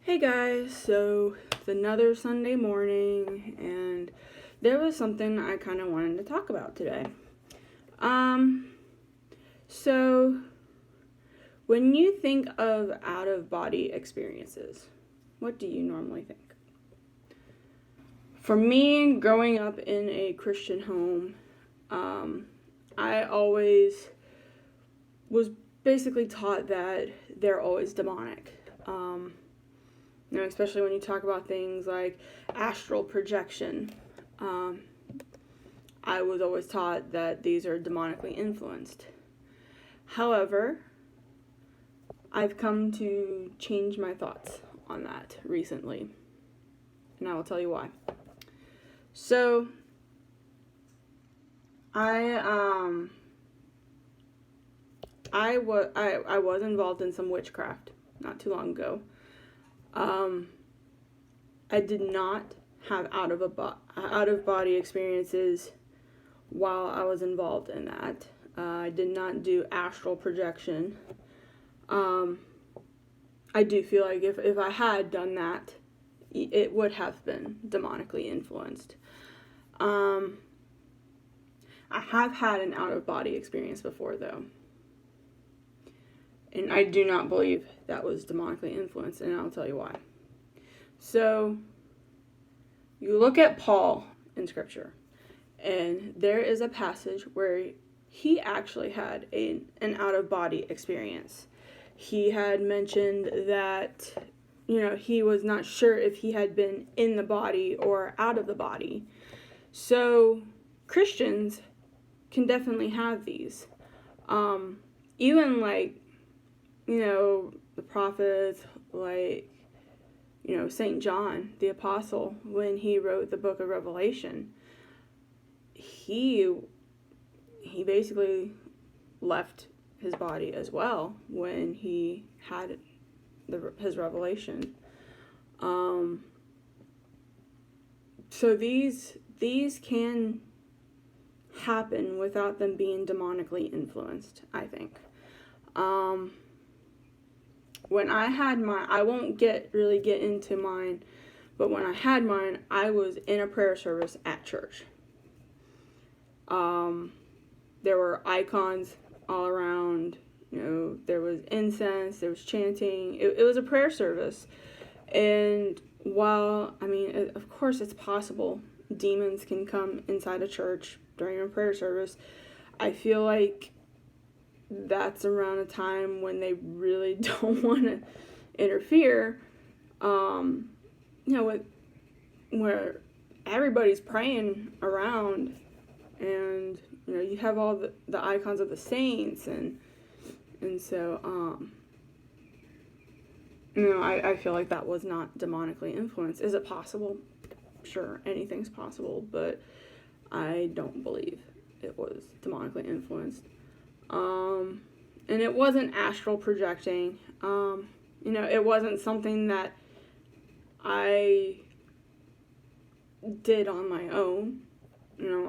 Hey guys, so it's another Sunday morning, and there was something I kind of wanted to talk about today. So when you think of out-of-body experiences, what do you normally think? For me, growing up in a Christian home, I always was basically taught that they're always demonic. Especially when you talk about things like astral projection. I was always taught that these are demonically influenced. However, I've come to change my thoughts on that recently, and I will tell you why. So, I was involved in some witchcraft not too long ago. I did not have out of body experiences while I was involved in that. I did not do astral projection. I do feel like if I had done that, it would have been demonically influenced. I have had an out of body experience before, though. And I do not believe that was demonically influenced, and I'll tell you why. So, you look at Paul in Scripture, and there is a passage where he actually had an out-of-body experience. He had mentioned that, he was not sure if he had been in the body or out of the body. So, Christians can definitely have these. Even the prophets, St. John, the apostle, when he wrote the book of Revelation, he basically left his body as well when he had his revelation. So these can happen without them being demonically influenced, I think. When I had mine, I won't really get into mine, but when I had mine, I was in a prayer service at church. There were icons all around, there was incense, there was chanting. It was a prayer service. And while, of course it's possible demons can come inside a church during a prayer service, I feel like that's around a time when they really don't want to interfere, where everybody's praying around, and you have all the icons of the saints, and so I feel like that was not demonically influenced. Is it possible? Sure, anything's possible, but I don't believe it was demonically influenced. And it wasn't astral projecting. It wasn't something that I did on my own.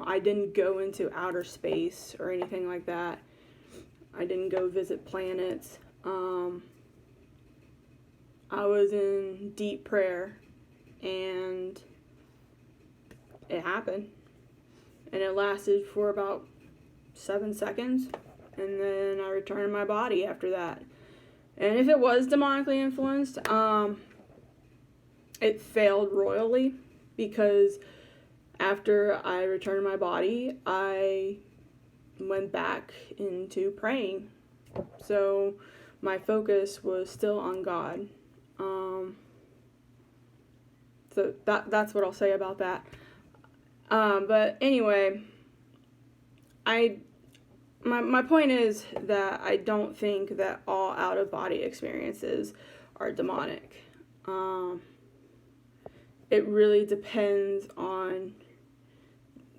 I didn't go into outer space or anything like that. I didn't go visit planets. I was in deep prayer, and it happened. And it lasted for about 7 seconds. And then I returned to my body after that. And if it was demonically influenced, it failed royally, because after I returned to my body, I went back into praying. So my focus was still on God. So that's what I'll say about that. But anyway, My point is that I don't think that all out-of-body experiences are demonic. It really depends on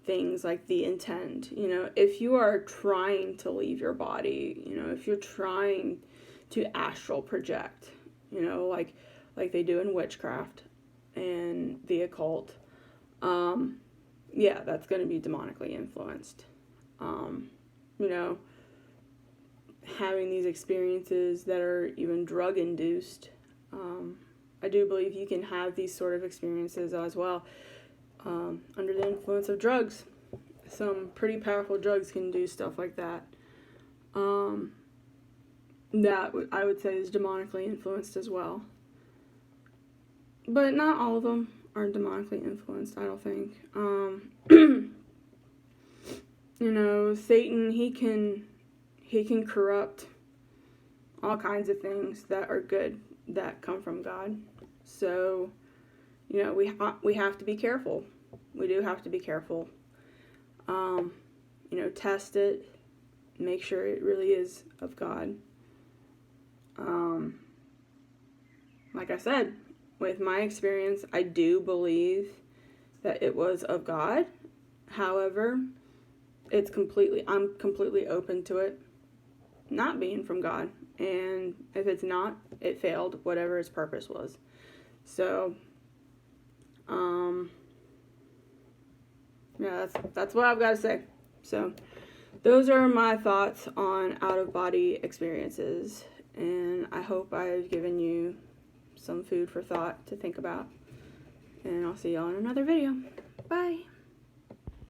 things like the intent. If you are trying to leave your body, if you're trying to astral project, like they do in witchcraft and the occult, that's going to be demonically influenced. Having these experiences that are even drug-induced, I do believe you can have these sort of experiences as well under the influence of drugs. Some pretty powerful drugs can do stuff like that. That I would say is demonically influenced as well. But not all of them are demonically influenced, I don't think. Satan, he can corrupt all kinds of things that are good that come from God. So, we have to be careful. We do have to be careful. Test it, make sure it really is of God. Like I said, with my experience, I do believe that it was of God. However, I'm completely open to it not being from God. And if it's not, it failed whatever its purpose was. So, yeah, that's what I've got to say. So, those are my thoughts on out-of-body experiences. And I hope I've given you some food for thought to think about. And I'll see y'all in another video. Bye.